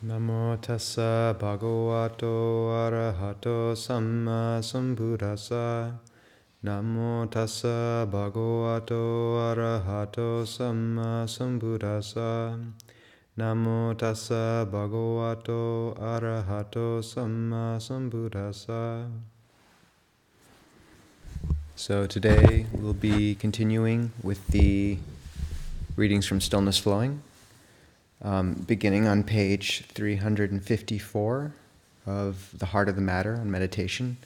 Namo tassa bhagavato arahato samma sambuddhassa. Namo tassa bhagavato arahato samma sambuddhassa. Namo tassa bhagavato arahato samma sambuddhassa. So today we'll be continuing with the readings from Stillness Flowing. Beginning on page 354 of The Heart of the Matter on meditation,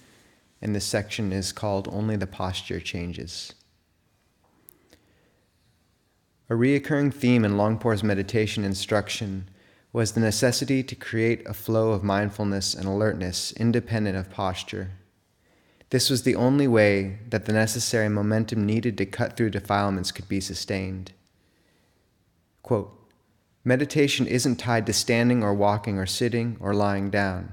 and this section is called Only the Posture Changes. A reoccurring theme in Longpor's meditation instruction was the necessity to create a flow of mindfulness and alertness independent of posture. This was the only way that the necessary momentum needed to cut through defilements could be sustained. Quote, meditation isn't tied to standing or walking or sitting or lying down.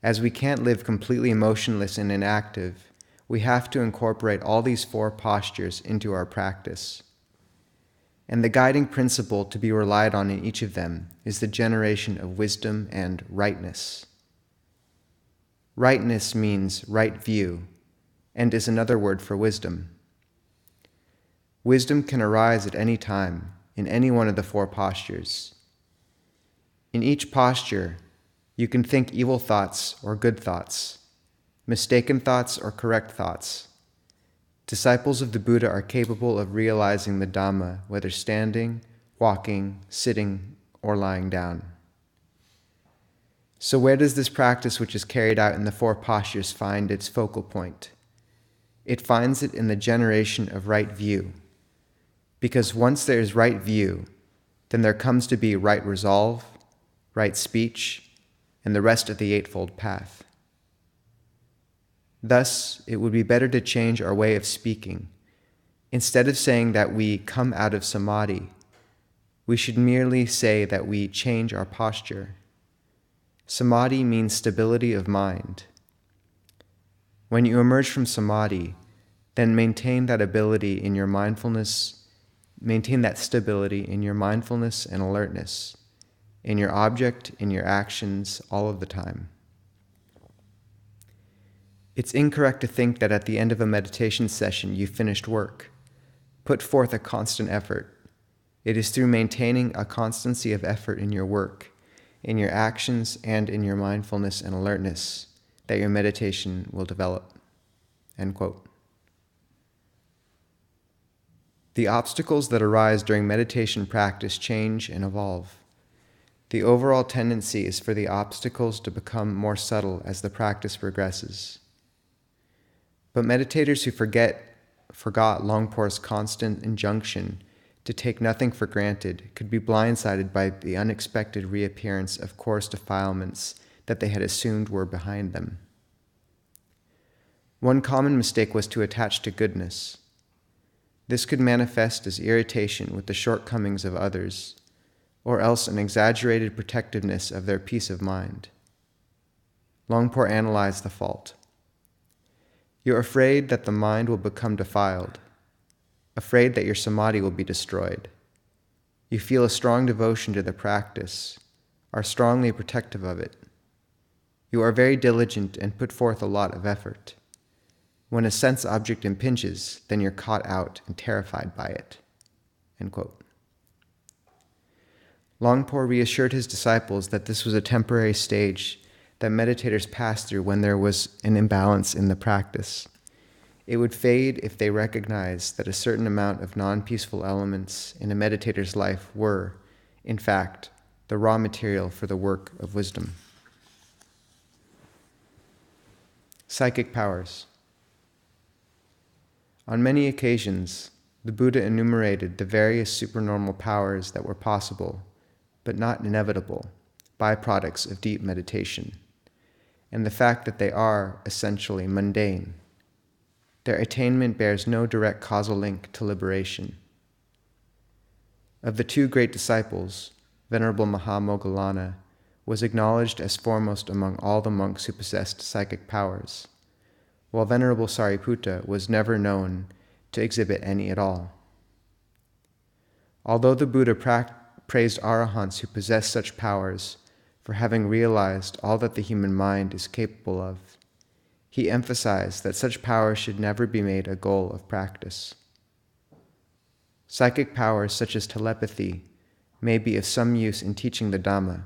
As we can't live completely motionless and inactive, we have to incorporate all these four postures into our practice. And the guiding principle to be relied on in each of them is the generation of wisdom and rightness. Rightness means right view, and is another word for wisdom. Wisdom can arise at any time, in any one of the four postures. In each posture, you can think evil thoughts or good thoughts, mistaken thoughts or correct thoughts. Disciples of the Buddha are capable of realizing the Dhamma, whether standing, walking, sitting, or lying down. So where does this practice, which is carried out in the four postures, find its focal point? It finds it in the generation of right view. Because once there is right view, then there comes to be right resolve, right speech, and the rest of the Eightfold Path. Thus, it would be better to change our way of speaking. Instead of saying that we come out of samadhi, we should merely say that we change our posture. Samadhi means stability of mind. When you emerge from samadhi, then maintain that ability in your mindfulness. Maintain that stability in your mindfulness and alertness, in your object, in your actions, all of the time. It's incorrect to think that at the end of a meditation session you've finished work. Put forth a constant effort. It is through maintaining a constancy of effort in your work, in your actions, and in your mindfulness and alertness that your meditation will develop. End quote. The obstacles that arise during meditation practice change and evolve. The overall tendency is for the obstacles to become more subtle as the practice progresses. But meditators who forgot Longpor's constant injunction to take nothing for granted could be blindsided by the unexpected reappearance of coarse defilements that they had assumed were behind them. One common mistake was to attach to goodness. This could manifest as irritation with the shortcomings of others, or else an exaggerated protectiveness of their peace of mind. Longpor analyzed the fault. You're afraid that the mind will become defiled, afraid that your samadhi will be destroyed. You feel a strong devotion to the practice, are strongly protective of it. You are very diligent and put forth a lot of effort. When a sense object impinges, then you're caught out and terrified by it. End quote. Longpor reassured his disciples that this was a temporary stage that meditators pass through when there was an imbalance in the practice. It would fade if they recognized that a certain amount of non-peaceful elements in a meditator's life were, in fact, the raw material for the work of wisdom. Psychic powers. On many occasions, the Buddha enumerated the various supernormal powers that were possible, but not inevitable, byproducts of deep meditation, and the fact that they are essentially mundane. Their attainment bears no direct causal link to liberation. Of the two great disciples, Venerable Mahamoggallana was acknowledged as foremost among all the monks who possessed psychic powers, while Venerable Sariputta was never known to exhibit any at all. Although the Buddha praised arahants who possess such powers, for having realized all that the human mind is capable of. He emphasized that such power should never be made a goal of practice. Psychic powers such as telepathy may be of some use in teaching the Dhamma,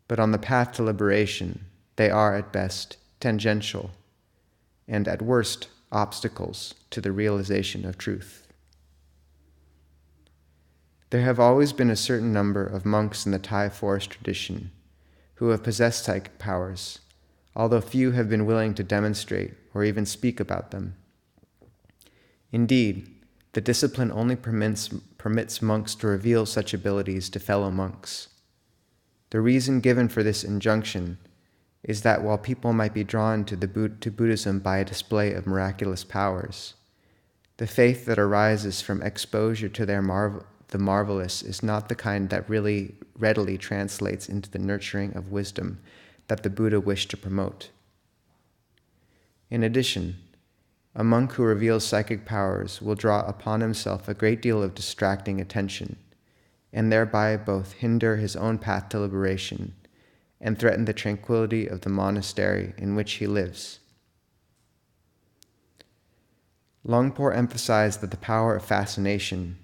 but on the path to liberation, they are at best tangential and at worst obstacles to the realization of truth. There have always been a certain number of monks in the Thai forest tradition who have possessed psychic powers, although few have been willing to demonstrate or even speak about them. Indeed, the discipline only permits monks to reveal such abilities to fellow monks. The reason given for this injunction is that while people might be drawn to Buddhism by a display of miraculous powers, the faith that arises from exposure to the marvelous is not the kind that really readily translates into the nurturing of wisdom that the Buddha wished to promote. In addition, a monk who reveals psychic powers will draw upon himself a great deal of distracting attention, and thereby both hinder his own path to liberation and threaten the tranquility of the monastery in which he lives. Longpo emphasized that the power of fascination,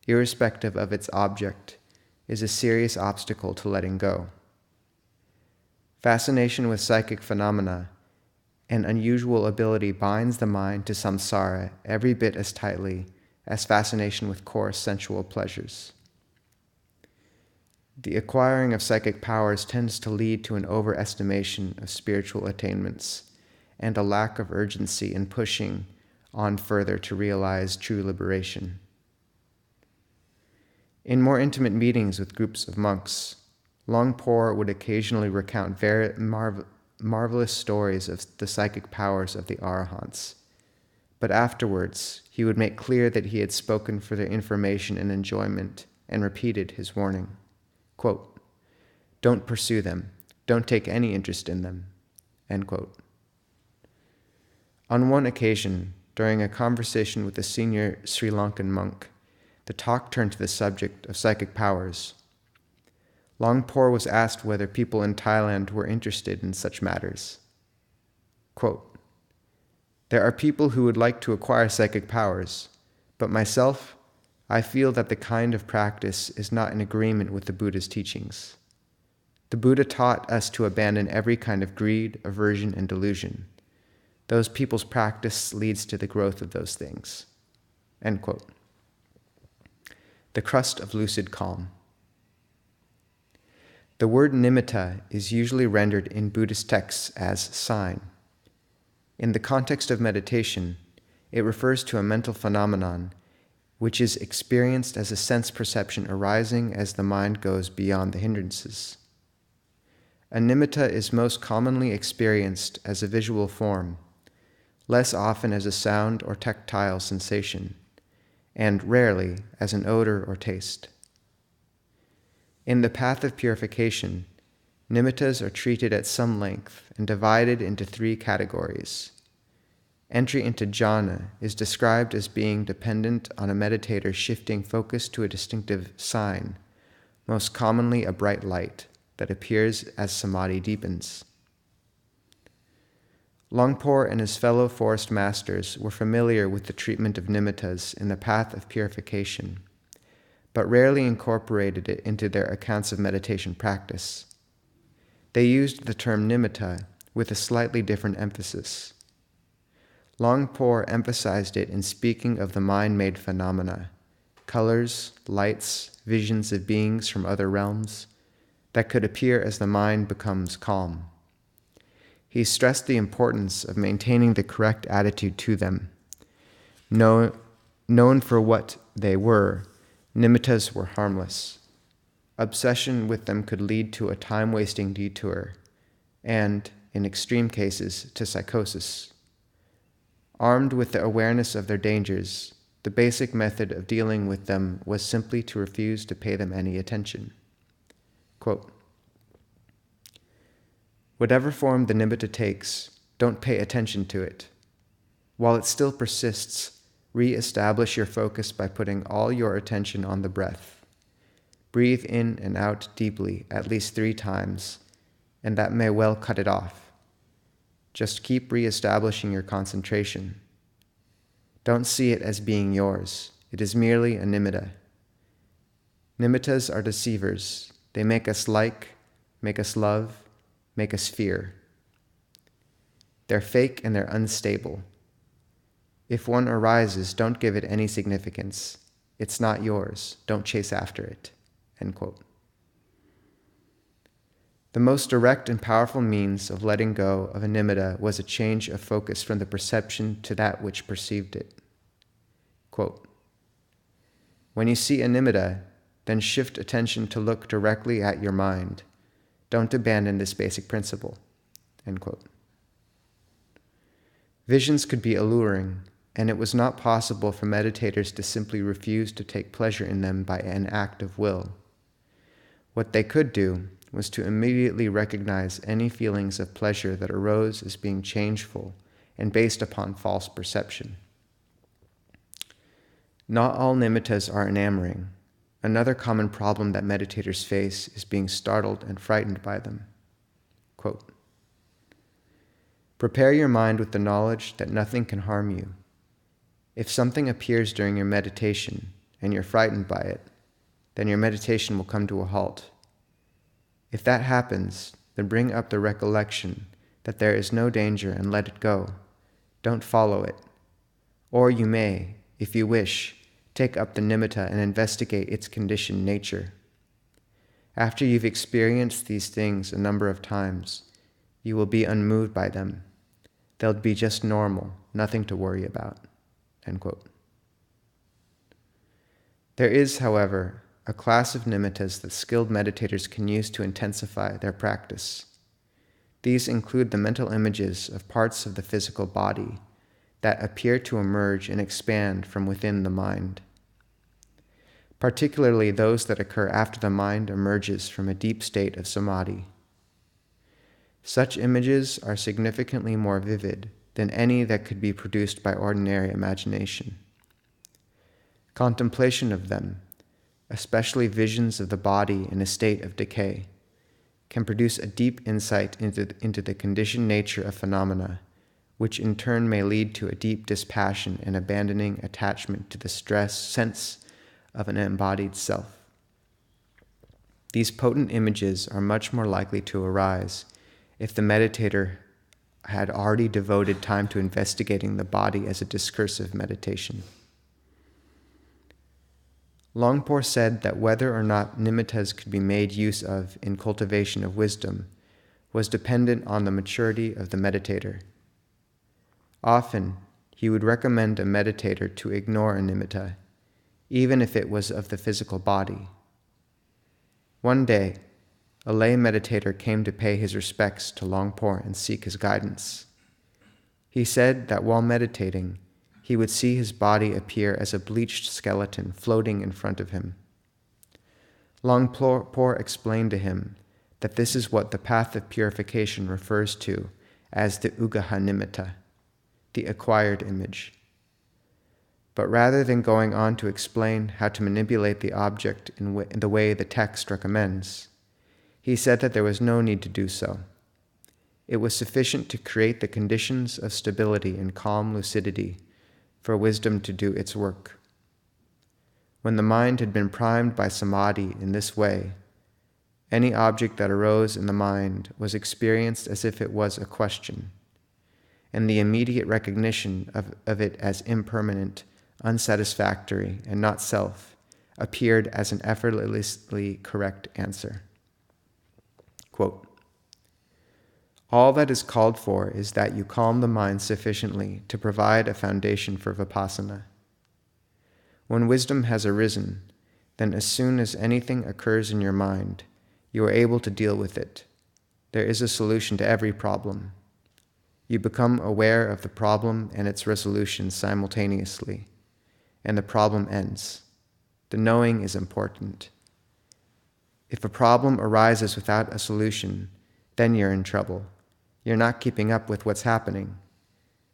irrespective of its object, is a serious obstacle to letting go. Fascination with psychic phenomena, an unusual ability, binds the mind to samsara every bit as tightly as fascination with coarse sensual pleasures. The acquiring of psychic powers tends to lead to an overestimation of spiritual attainments and a lack of urgency in pushing on further to realize true liberation. In more intimate meetings with groups of monks, Longpo would occasionally recount very marvelous stories of the psychic powers of the Arahants, but afterwards he would make clear that he had spoken for their information and enjoyment and repeated his warning. Quote, "Don't pursue them. Don't take any interest in them." End quote. On one occasion, during a conversation with a senior Sri Lankan monk, the talk turned to the subject of psychic powers. Longpo was asked whether people in Thailand were interested in such matters. Quote, "There are people who would like to acquire psychic powers, but myself, I feel that the kind of practice is not in agreement with the Buddha's teachings. The Buddha taught us to abandon every kind of greed, aversion, and delusion. Those people's practice leads to the growth of those things." End quote. The crust of lucid calm. The word nimitta is usually rendered in Buddhist texts as sign. In the context of meditation, it refers to a mental phenomenon which is experienced as a sense perception arising as the mind goes beyond the hindrances. A nimitta is most commonly experienced as a visual form, less often as a sound or tactile sensation, and rarely as an odor or taste. In the path of purification, nimittas are treated at some length and divided into 3 categories. Entry into jhana is described as being dependent on a meditator shifting focus to a distinctive sign, most commonly a bright light, that appears as samadhi deepens. Longpo and his fellow forest masters were familiar with the treatment of nimittas in the path of purification, but rarely incorporated it into their accounts of meditation practice. They used the term nimitta with a slightly different emphasis. Longpo emphasized it in speaking of the mind-made phenomena, colors, lights, visions of beings from other realms, that could appear as the mind becomes calm. He stressed the importance of maintaining the correct attitude to them. Known for what they were, nimittas were harmless. Obsession with them could lead to a time-wasting detour, and, in extreme cases, to psychosis. Armed with the awareness of their dangers, the basic method of dealing with them was simply to refuse to pay them any attention. Quote, "Whatever form the nimitta takes, don't pay attention to it. While it still persists, re-establish your focus by putting all your attention on the breath. breathe in and out deeply at least 3 times, and that may well cut it off. Just keep re-establishing your concentration. Don't see it as being yours. It is merely a nimitta. Nimittas are deceivers. They make us like, make us love, make us fear. They're fake and they're unstable. If one arises, don't give it any significance. It's not yours. Don't chase after it." End quote. The most direct and powerful means of letting go of a nimitta was a change of focus from the perception to that which perceived it. Quote, "When you see a nimitta, then shift attention to look directly at your mind. Don't abandon this basic principle." End quote. Visions could be alluring, and it was not possible for meditators to simply refuse to take pleasure in them by an act of will. What they could do was to immediately recognize any feelings of pleasure that arose as being changeful and based upon false perception. Not all nimittas are enamoring. Another common problem that meditators face is being startled and frightened by them. Quote, "Prepare your mind with the knowledge that nothing can harm you. If something appears during your meditation and you're frightened by it, then your meditation will come to a halt. If that happens, then bring up the recollection that there is no danger and let it go. Don't follow it. Or you may, if you wish, take up the nimitta and investigate its conditioned nature. After you've experienced these things a number of times, you will be unmoved by them. They'll be just normal, nothing to worry about." End quote. There is, however, a class of nimittas that skilled meditators can use to intensify their practice. These include the mental images of parts of the physical body that appear to emerge and expand from within the mind, particularly those that occur after the mind emerges from a deep state of samadhi. Such images are significantly more vivid than any that could be produced by ordinary imagination. Contemplation of them, especially visions of the body in a state of decay, can produce a deep insight into the conditioned nature of phenomena, which in turn may lead to a deep dispassion and abandoning attachment to the sense of an embodied self. These potent images are much more likely to arise if the meditator had already devoted time to investigating the body as a discursive meditation. Longpo said that whether or not nimittas could be made use of in cultivation of wisdom was dependent on the maturity of the meditator. Often, he would recommend a meditator to ignore a nimitta, even if it was of the physical body. One day, a lay meditator came to pay his respects to Longpo and seek his guidance. He said that while meditating, he would see his body appear as a bleached skeleton floating in front of him. Longpo explained to him that this is what the path of purification refers to as the ugaha nimitta, the acquired image. But rather than going on to explain how to manipulate the object in the way the text recommends, he said that there was no need to do so. It was sufficient to create the conditions of stability and calm lucidity for wisdom to do its work. When the mind had been primed by samadhi in this way, any object that arose in the mind was experienced as if it was a question, and the immediate recognition of it as impermanent, unsatisfactory, and not self appeared as an effortlessly correct answer. Quote, "All that is called for is that you calm the mind sufficiently to provide a foundation for vipassana. When wisdom has arisen, then as soon as anything occurs in your mind, you are able to deal with it. There is a solution to every problem. You become aware of the problem and its resolution simultaneously, and the problem ends. The knowing is important. If a problem arises without a solution, then you're in trouble. You're not keeping up with what's happening,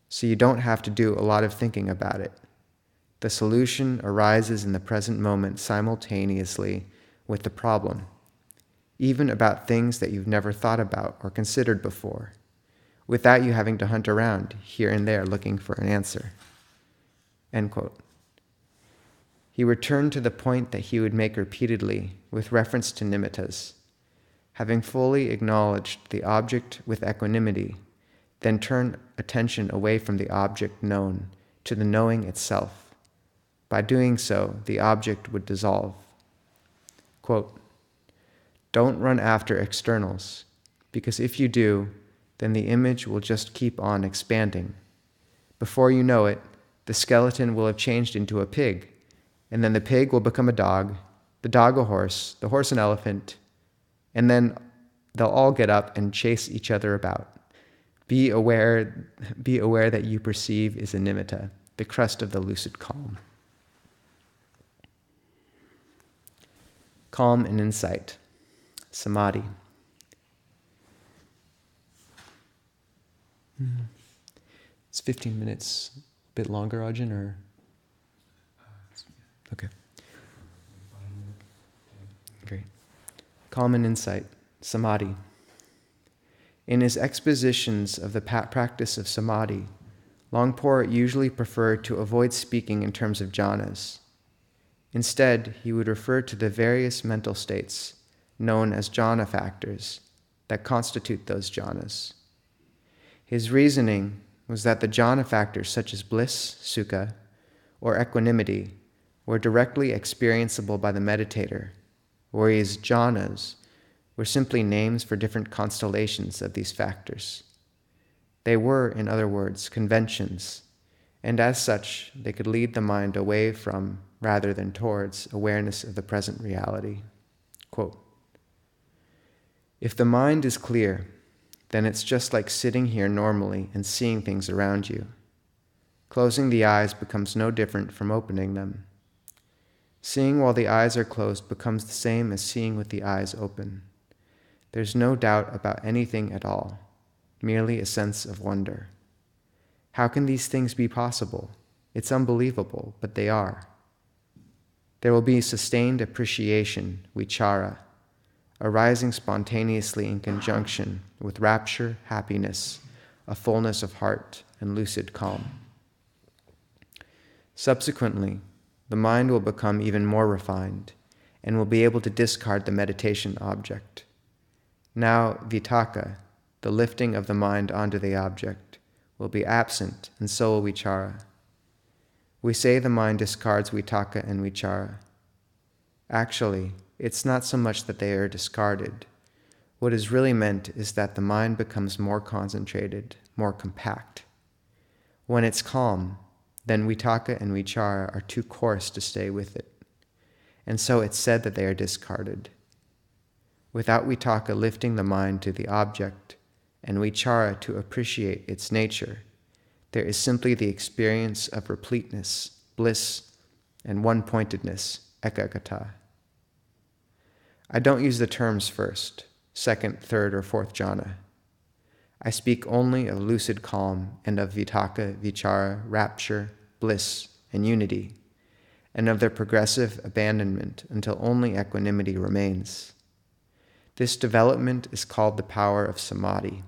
so you don't have to do a lot of thinking about it. The solution arises in the present moment simultaneously with the problem, even about things that you've never thought about or considered before, without you having to hunt around here and there looking for an answer." End quote. He returned to the point that he would make repeatedly with reference to nimittas. Having fully acknowledged the object with equanimity, then turn attention away from the object known to the knowing itself. By doing so, the object would dissolve. Quote, "Don't run after externals, because if you do, then the image will just keep on expanding. Before you know it, the skeleton will have changed into a pig, and then the pig will become a dog, the dog a horse, the horse an elephant, and then they'll all get up and chase each other about. Be aware that you perceive is a nimitta, the crust of the lucid calm." Calm and insight, samadhi. It's 15 minutes, a bit longer, Ajahn, or? Okay. Great. Calm and insight, samadhi. In his expositions of the practice of samadhi, Longpo usually preferred to avoid speaking in terms of jhanas. Instead, he would refer to the various mental states, known as jhana factors, that constitute those jhanas. His reasoning was that the jhana factors such as bliss, sukha, or equanimity were directly experienceable by the meditator, whereas jhanas were simply names for different constellations of these factors. They were, in other words, conventions, and as such, they could lead the mind away from, rather than towards, awareness of the present reality. Quote, "If the mind is clear, then it's just like sitting here normally and seeing things around you. Closing the eyes becomes no different from opening them. Seeing while the eyes are closed becomes the same as seeing with the eyes open. There's no doubt about anything at all, merely a sense of wonder. How can these things be possible? It's unbelievable, but they are. There will be sustained appreciation, vichara, arising spontaneously in conjunction with rapture, happiness, a fullness of heart, and lucid calm. Subsequently, the mind will become even more refined and will be able to discard the meditation object. Now, vitaka, the lifting of the mind onto the object, will be absent, and so will vichara. We say the mind discards vitaka and vichara. Actually, it's not so much that they are discarded. What is really meant is that the mind becomes more concentrated, more compact. When it's calm, then vitaka and vichara are too coarse to stay with it, and so it's said that they are discarded. Without vitaka lifting the mind to the object, and vichara to appreciate its nature, there is simply the experience of repleteness, bliss, and one-pointedness, ekaggata. I don't use the terms first, second, third, or fourth jhana. I speak only of lucid calm and of vitaka, vichara, rapture, bliss, and unity, and of their progressive abandonment until only equanimity remains. This development is called the power of samadhi,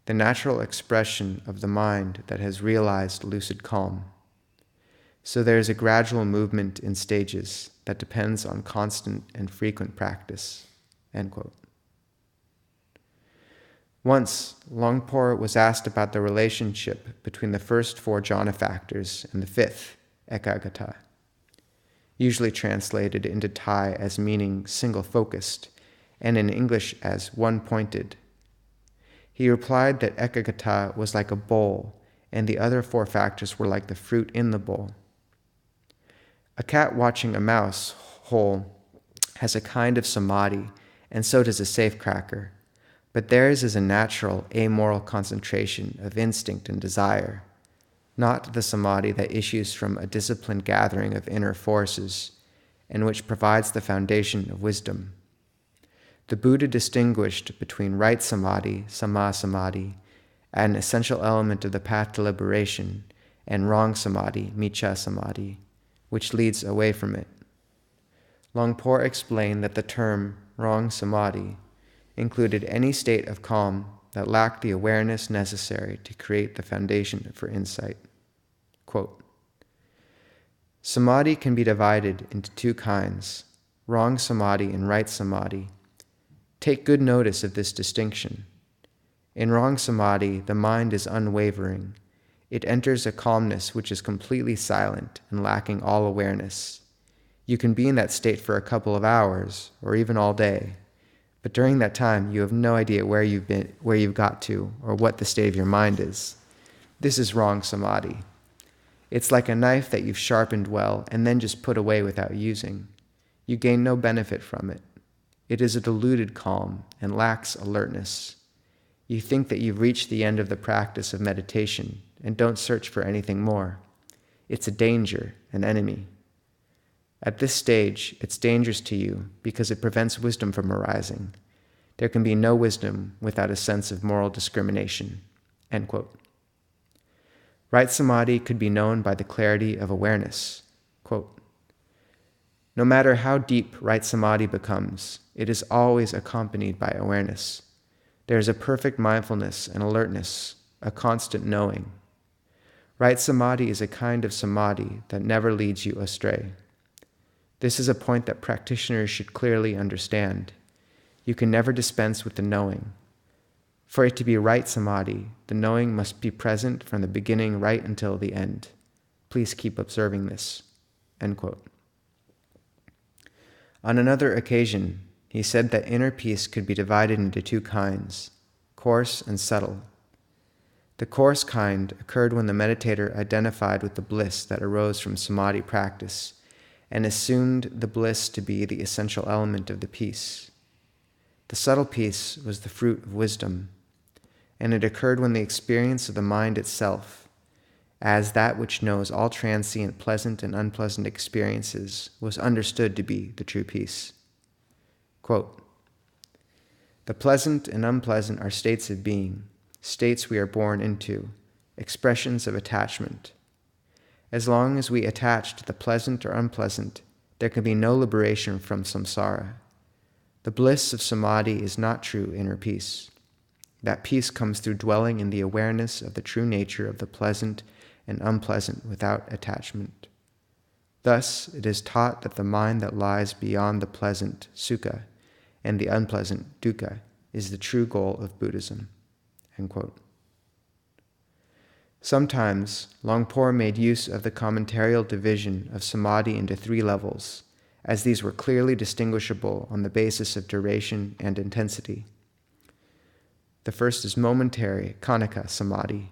the natural expression of the mind that has realized lucid calm. So there is a gradual movement in stages that depends on constant and frequent practice." End quote. Once, Longpo was asked about the relationship between the first four jhana factors and the fifth, ekaggata, usually translated into Thai as meaning single-focused, and in English as one-pointed. He replied that ekaggata was like a bowl, and the other four factors were like the fruit in the bowl. A cat watching a mouse hole has a kind of samadhi, and so does a safecracker, but theirs is a natural, amoral concentration of instinct and desire, not the samadhi that issues from a disciplined gathering of inner forces, and which provides the foundation of wisdom. The Buddha distinguished between right samadhi, samma samadhi, an essential element of the path to liberation, and wrong samadhi, miccha samadhi, which leads away from it. Longpo explained that the term wrong samadhi included any state of calm that lacked the awareness necessary to create the foundation for insight. Quote, samadhi can be divided into two kinds, wrong samadhi and right samadhi. Take good notice of this distinction. In wrong samadhi, the mind is unwavering. It enters a calmness which is completely silent and lacking all awareness. You can be in that state for a couple of hours, or even all day, but during that time you have no idea where you've got to, or what the state of your mind is. This is wrong samadhi. It's like a knife that you've sharpened well and then just put away without using. You gain no benefit from it. It is a diluted calm and lacks alertness. You think that you've reached the end of the practice of meditation and don't search for anything more. It's a danger, an enemy. At this stage, it's dangerous to you because it prevents wisdom from arising. There can be no wisdom without a sense of moral discrimination. End quote. Right samadhi could be known by the clarity of awareness. Quote, no matter how deep right samadhi becomes, it is always accompanied by awareness. There is a perfect mindfulness and alertness, a constant knowing. Right samadhi is a kind of samadhi that never leads you astray. This is a point that practitioners should clearly understand. You can never dispense with the knowing. For it to be right samadhi, the knowing must be present from the beginning right until the end. Please keep observing this. End quote. On another occasion, he said that inner peace could be divided into two kinds, coarse and subtle. The coarse kind occurred when the meditator identified with the bliss that arose from samadhi practice and assumed the bliss to be the essential element of the peace. The subtle peace was the fruit of wisdom, and it occurred when the experience of the mind itself, as that which knows all transient pleasant and unpleasant experiences, was understood to be the true peace. Quote, the pleasant and unpleasant are states of being, states we are born into, expressions of attachment. As long as we attach to the pleasant or unpleasant, there can be no liberation from samsara. The bliss of samadhi is not true inner peace. That peace comes through dwelling in the awareness of the true nature of the pleasant and unpleasant without attachment. Thus, it is taught that the mind that lies beyond the pleasant, sukha, and the unpleasant, dukkha, is the true goal of Buddhism. End quote. Sometimes, Longpo made use of the commentarial division of samadhi into three levels, as these were clearly distinguishable on the basis of duration and intensity. The first is momentary, khanika samadhi,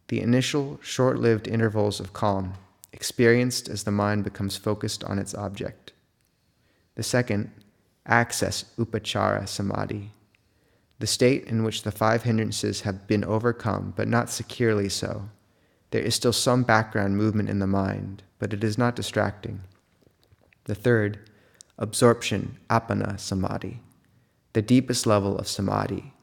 the initial, short-lived intervals of calm, experienced as the mind becomes focused on its object. The second, access upachara samadhi, the state in which the five hindrances have been overcome, but not securely so. There is still some background movement in the mind, but it is not distracting. The third, absorption, appana samadhi, the deepest level of samadhi,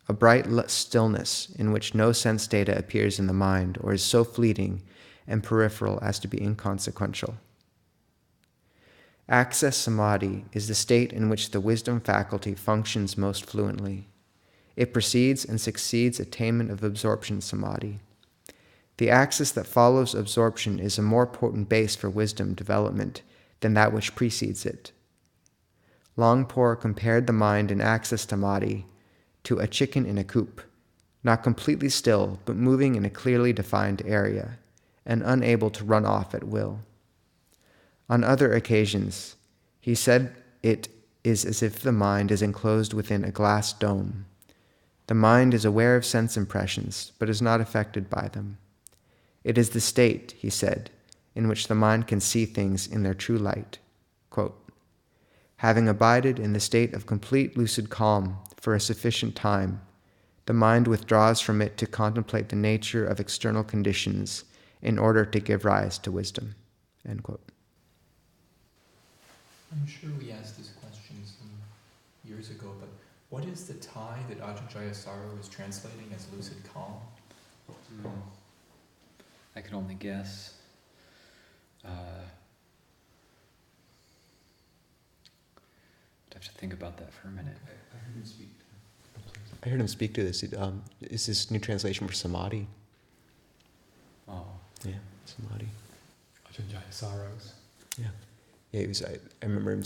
a bright stillness in which no sense data appears in the mind or is so fleeting and peripheral as to be inconsequential. Access samadhi is the state in which the wisdom faculty functions most fluently. It precedes and succeeds attainment of absorption samadhi. The axis that follows absorption is a more potent base for wisdom development than that which precedes it. Longpo compared the mind in access samadhi to a chicken in a coop, not completely still, but moving in a clearly defined area, and unable to run off at will. On other occasions, he said it is as if the mind is enclosed within a glass dome. The mind is aware of sense impressions, but is not affected by them. It is the state, he said, in which the mind can see things in their true light. Quote, having abided in the state of complete lucid calm for a sufficient time, the mind withdraws from it to contemplate the nature of external conditions in order to give rise to wisdom. End quote. I'm sure we asked this question some years ago, but what is the Thai that Ajahn Jayasaro is translating as lucid calm? I can only guess. have to think about that for a minute. I heard him speak. I heard him speak to this. Is this new translation for samadhi? Oh. Yeah, samadhi. Ajahn Jayasaro's. Yeah. Yeah, he was, I remember him,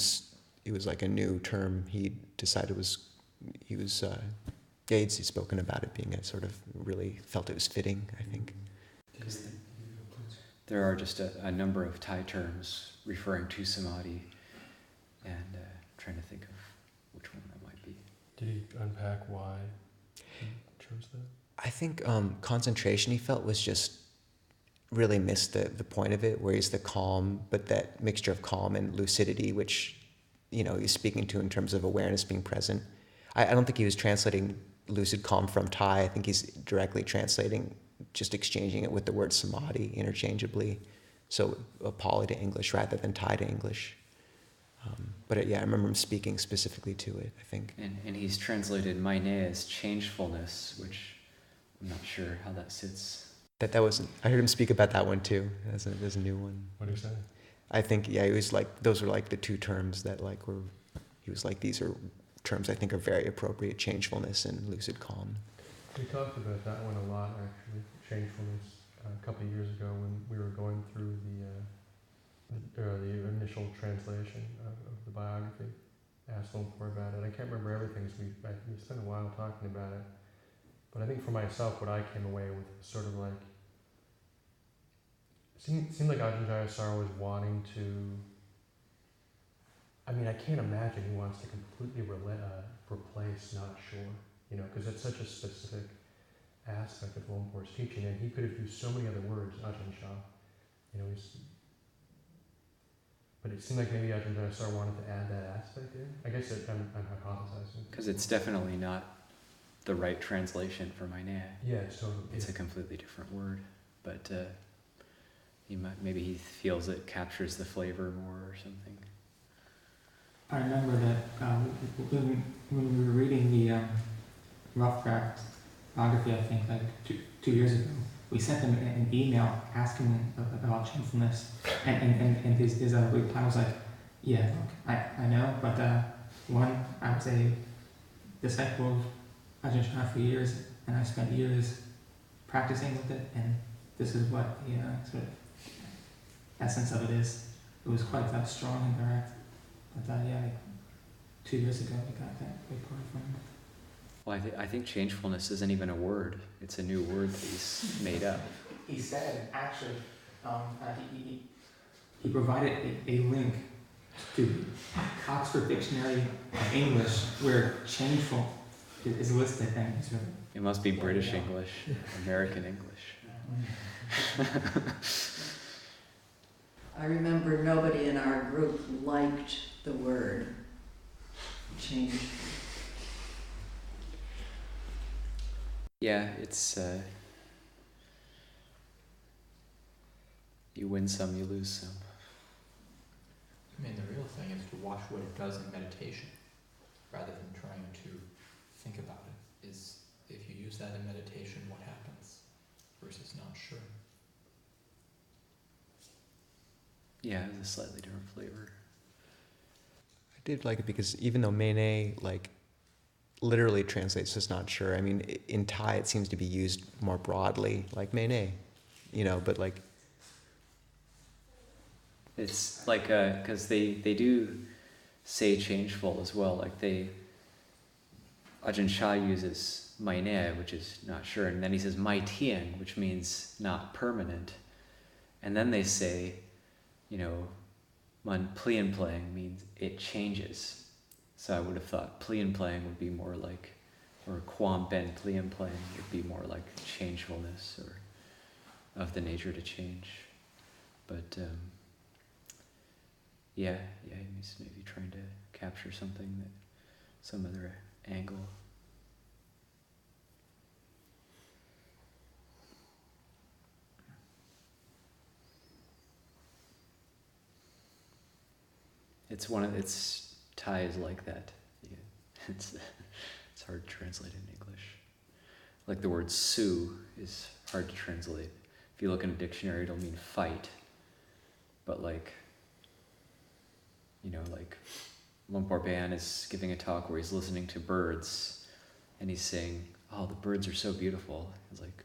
it was like a new term he decided he'd spoken about it being a sort of, really felt it was fitting, I think. There are just a number of Thai terms referring to samadhi, and trying to think of which one that might be. Did he unpack why he chose that? I think concentration he felt was just really missed the point of it, where he's the calm, but that mixture of calm and lucidity, which, he's speaking to in terms of awareness being present. I don't think he was translating lucid calm from Thai. I think he's directly translating, just exchanging it with the word samadhi interchangeably. So Pali to English rather than Thai to English. But I remember him speaking specifically to it, I think. And he's translated meine as changefulness, which I'm not sure how that sits. That wasn't. I heard him speak about that one too. There's a new one. What did he say? I think he was like, those were like the two terms that like were. He was like, these are terms I think are very appropriate: changefulness and lucid calm. We talked about that one a lot, actually, changefulness, a couple of years ago when we were going through the initial translation of the biography. Asked a little more about it. I can't remember everything, so we spent a while talking about it. But I think for myself, what I came away with was sort of like, seemed like Ajahn Jayasaro was wanting to, I can't imagine he wants to completely replace not sure, because it's such a specific aspect of Lumpur's teaching, and he could have used so many other words, Ajahn Chah, but it seemed like maybe Ajahn Jayasaro wanted to add that aspect in. I guess I'm hypothesizing. Because it's definitely not the right translation for meine. Yeah, it's totally. It's a completely different word, but maybe he feels it captures the flavor more or something. I remember that when we were reading the rough draft biography, I think like two years ago, we sent him an email asking him about changefulness, and his reply was like, yeah, look, I know, but one, I was a disciple of Ajahn Chah for years, and I spent years practicing with it, and this is what the sort of essence of it is. It was quite strong and direct, but 2 years ago we got that report from him. Well, I think changefulness isn't even a word. It's a new word that he's made up. He said, actually, he provided a link to Oxford Dictionary of English where changeful is listed, and it's really, It must be British English, American English. I remember nobody in our group liked the word change. Yeah, it's you win some, you lose some. The real thing is to watch what it does in meditation, rather than trying to think about it. Is if you use that in meditation, what happens, versus not sure. Yeah, it has a slightly different flavor. I did like it because even though meine like literally translates as not sure, in Thai it seems to be used more broadly, like meine, but like. It's like, because they do say changeful as well, like Ajahn Chah uses meine, which is not sure, and then he says mai tian, which means not permanent, and then they say, man plian playing means it changes. So I would have thought plian playing would be more like, or quam ben plian playing would be more like changefulness or of the nature to change. But he's maybe trying to capture something that some other angle. It's Thai is like that. Yeah. It's hard to translate in English. Like the word "su" is hard to translate. If you look in a dictionary, it'll mean fight. But like Lumpur Bayan is giving a talk where he's listening to birds, and he's saying, "Oh, the birds are so beautiful." He's like,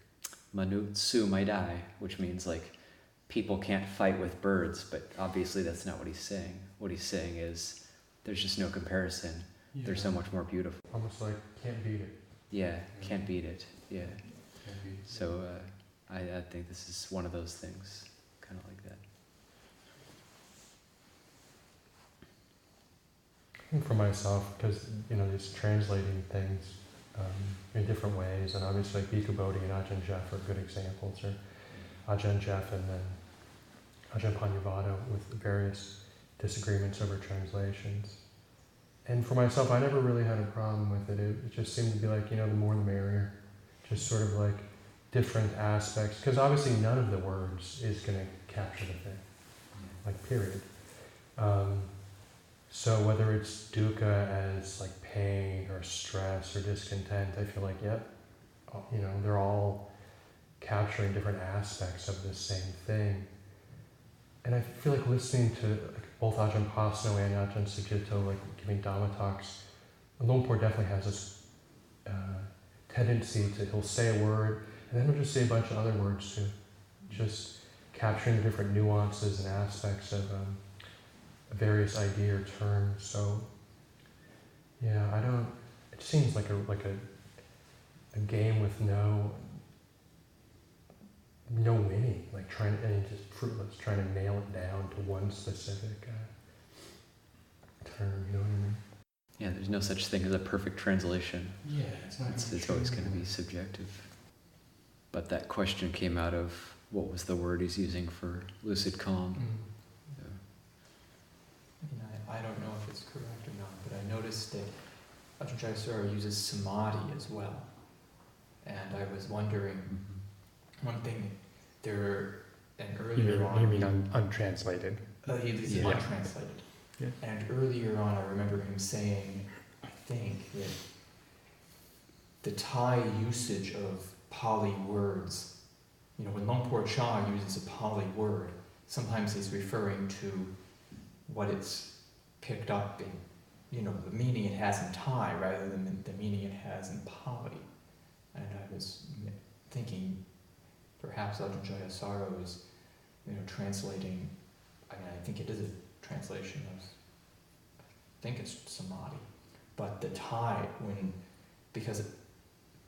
"Manut su mai dai," which means like people can't fight with birds, but obviously that's not what he's saying. What he's saying is there's just no comparison. Yeah. They're so much more beautiful. Almost like can't beat it. Yeah, can't beat it. Yeah. Can't beat it. So I think this is one of those things, kind of like that. And for myself, because just translating things in different ways, and obviously like Bhikkhu Bodhi and Ajahn Chah are good examples, or Ajahn Chah and then Ajahn Panyavada with various disagreements over translations. And for myself, I never really had a problem with it. It just seemed to be like, the more the merrier. Just sort of like different aspects, because obviously none of the words is going to capture the thing, like period. So whether it's dukkha as like pain or stress or discontent, I feel like, they're all capturing different aspects of the same thing. And I feel like listening to both Ajahn Pasno and Ajahn Sujito, like giving Dhamma talks, Lumpur definitely has this tendency he'll say a word, and then he'll just say a bunch of other words too, just capturing the different nuances and aspects of various idea or terms. So, it seems like a game with no winning, like and just fruitless, trying to nail it down to one specific term, you know what I mean? Yeah, there's no such thing as a perfect translation. Yeah, it's not. It's always going to be subjective. But that question came out of what was the word he's using for lucid calm. So. I don't know if it's correct or not, but I noticed that Ajahn Jayasaro uses samadhi as well. And I was wondering, one thing, earlier on... You mean untranslated? He's untranslated. Yeah. And earlier on, I remember him saying, I think, that the Thai usage of Pali words, when Lumpur Cha uses a Pali word, sometimes he's referring to what it's picked up in, the meaning it has in Thai rather than the meaning it has in Pali. And I was thinking, perhaps Ajahn Jayasaro is, translating, I think it is a translation of, I think it's samadhi, but the Thai, because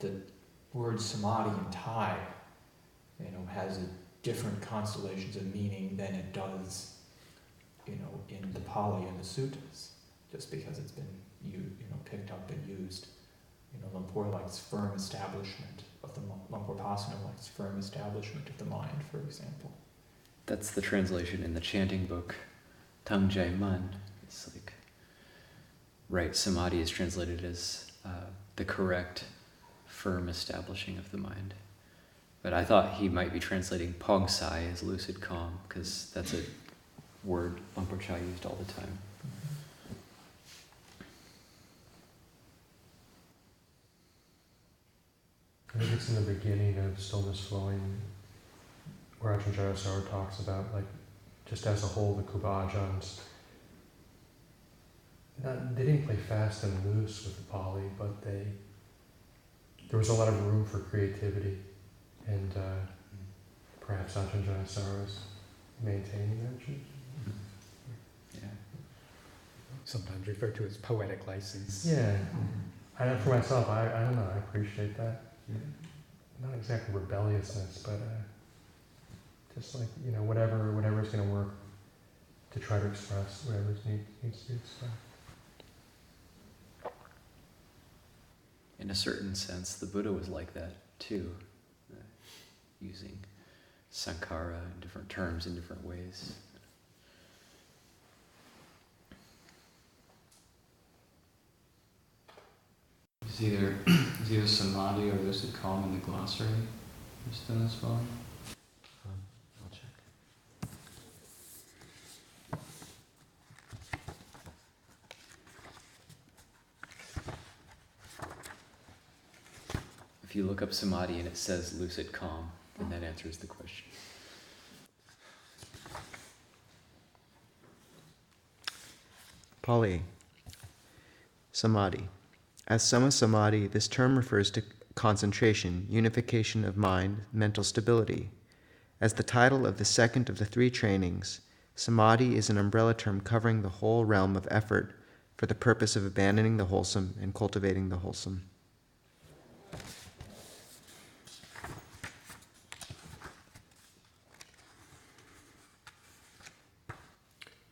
the word samadhi in Thai, has different constellations of meaning than it does, in the Pali and the suttas, just because it's been, picked up and used. Lumpur likes firm establishment of the Lumpur Pasano likes firm establishment of the mind, for example. That's the translation in the chanting book, Tung Jai Man. It's like, right, samadhi is translated as the correct, firm establishing of the mind. But I thought he might be translating Pong Sai as lucid calm, because that's a word Lumpur Cha used all the time. I think it's in the beginning of Stillness Flowing, where Ajahn Jayasaro talks about, like, just as a whole, the Kuba Ajahns, they didn't play fast and loose with the Pali, but there was a lot of room for creativity, and perhaps Ajahn Jayasaro is maintaining that. Yeah. Sometimes referred to as poetic license. Yeah. For myself, I don't know, I appreciate that. Not exactly rebelliousness, but just like, whatever's going to work to try to express whatever needs to be expressed. In a certain sense, the Buddha was like that too, using sankhara in different terms in different ways. Is either samadhi or lucid calm in the glossary for Stillness Flowing? I'll check. If you look up samadhi and it says lucid calm, then that answers the question. Polly, Samadhi. As Sama Samadhi, this term refers to concentration, unification of mind, mental stability. As the title of the second of the 3 trainings, Samadhi is an umbrella term covering the whole realm of effort for the purpose of abandoning the wholesome and cultivating the wholesome.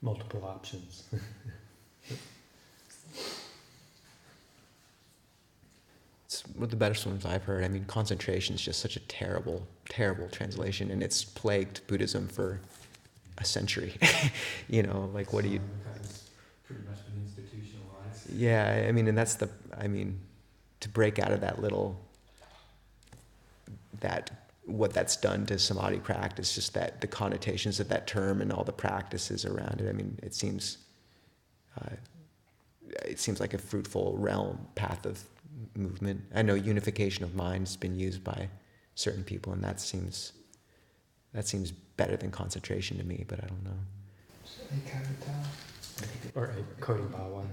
Multiple options. It's one of the best ones I've heard. I mean, concentration is just such a terrible, terrible translation, and it's plagued Buddhism for a century. You know, like what do you... Because it's pretty much been institutionalized. Yeah, I mean, and that's to break out of what that's done to samadhi practice, just that the connotations of that term and all the practices around it. I mean, it seems like a fruitful path of movement. I know unification of mind has been used by certain people, and that seems better than concentration to me, but I don't know. Or a Kodi Bawa.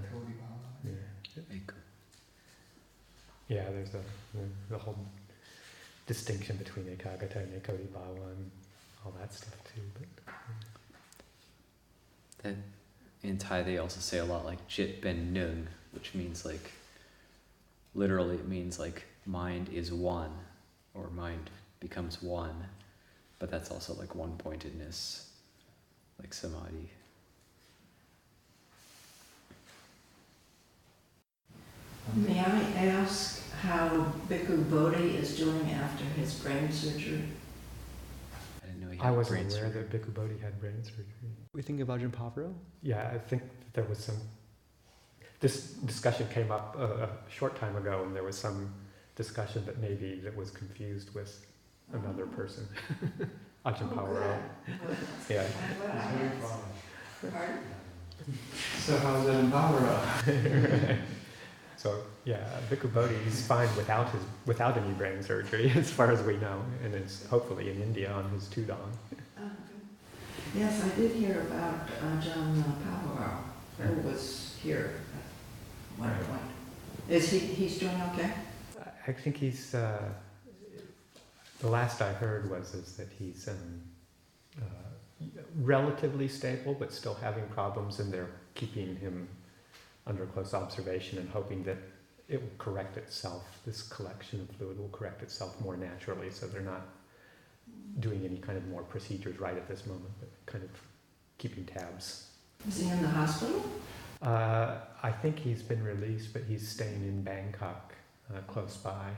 Yeah, there's the whole distinction between Ekagata and Kodi Bawa and all that stuff too. But Then in Thai they also say a lot like Jit Ben Nung, which means like, literally it means like mind is one, or mind becomes one, but that's also like one-pointedness, like samadhi. May I ask how Bhikkhu Bodhi is doing after his brain surgery? I didn't know he I had wasn't brain aware surgery. that Bhikkhu Bodhi had brain surgery. We think of Ajahn Pavaro? Yeah, I think that there was some... This discussion came up a short time ago, and there was some discussion that maybe that was confused with another person. Ajahn Pavaro. Yeah. Pardon? So how's it in Bhavara? So yeah, Bhikkhu Bodhi is fine without any brain surgery, as far as we know, and is hopefully in India on his Tudong. Oh, good. Yes, I did hear about Ajahn Pavaro, who was here at one point. He's doing okay? I think he's. The last I heard is that he's relatively stable, but still having problems, and they're keeping him under close observation and hoping that it will correct itself. This collection of fluid will correct itself more naturally, so they're not doing any kind of more procedures right at this moment, but kind of keeping tabs. Is he in the hospital? I think he's been released, but he's staying in Bangkok, close by,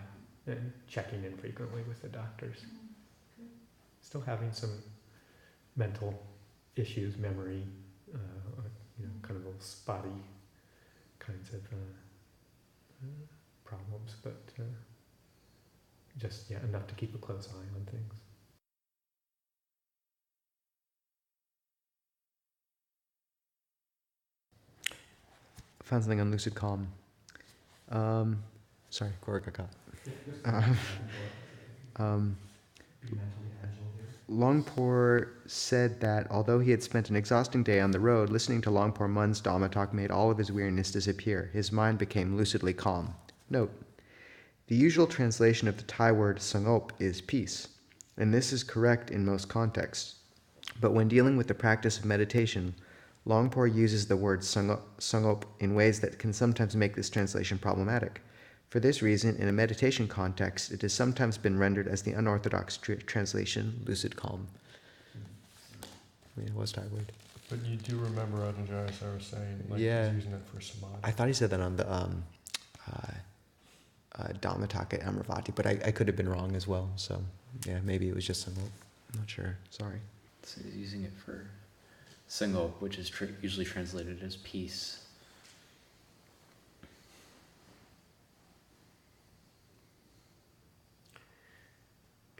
and checking in frequently with the doctors. Still having some mental issues, memory, kind of little spotty kinds of problems, but just enough to keep a close eye on things. Found something on lucid calm. Sorry, Korokaka. Longpor said that although he had spent an exhausting day on the road, listening to Longpor Mun's Dhamma talk made all of his weariness disappear. His mind became lucidly calm. Note: the usual translation of the Thai word sangop is peace, and this is correct in most contexts. But when dealing with the practice of meditation, Longpor uses the word sangop in ways that can sometimes make this translation problematic. For this reason, in a meditation context, it has sometimes been rendered as the unorthodox translation, lucid calm. I mean, it was Thai word. But you do remember Ajahn Jayasaro saying, like, Yeah. he's using it for samadhi. I thought he said that on the Dhamma talk at Amravati, but I could have been wrong as well. So, yeah, maybe it was just sangop. I'm not sure. Sorry. So he's using it for sangop, which is usually translated as peace.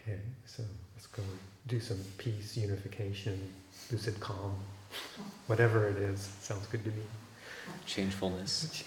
Okay, so let's go do some peace, unification, lucid calm, whatever it is. Sounds good to me. Changefulness.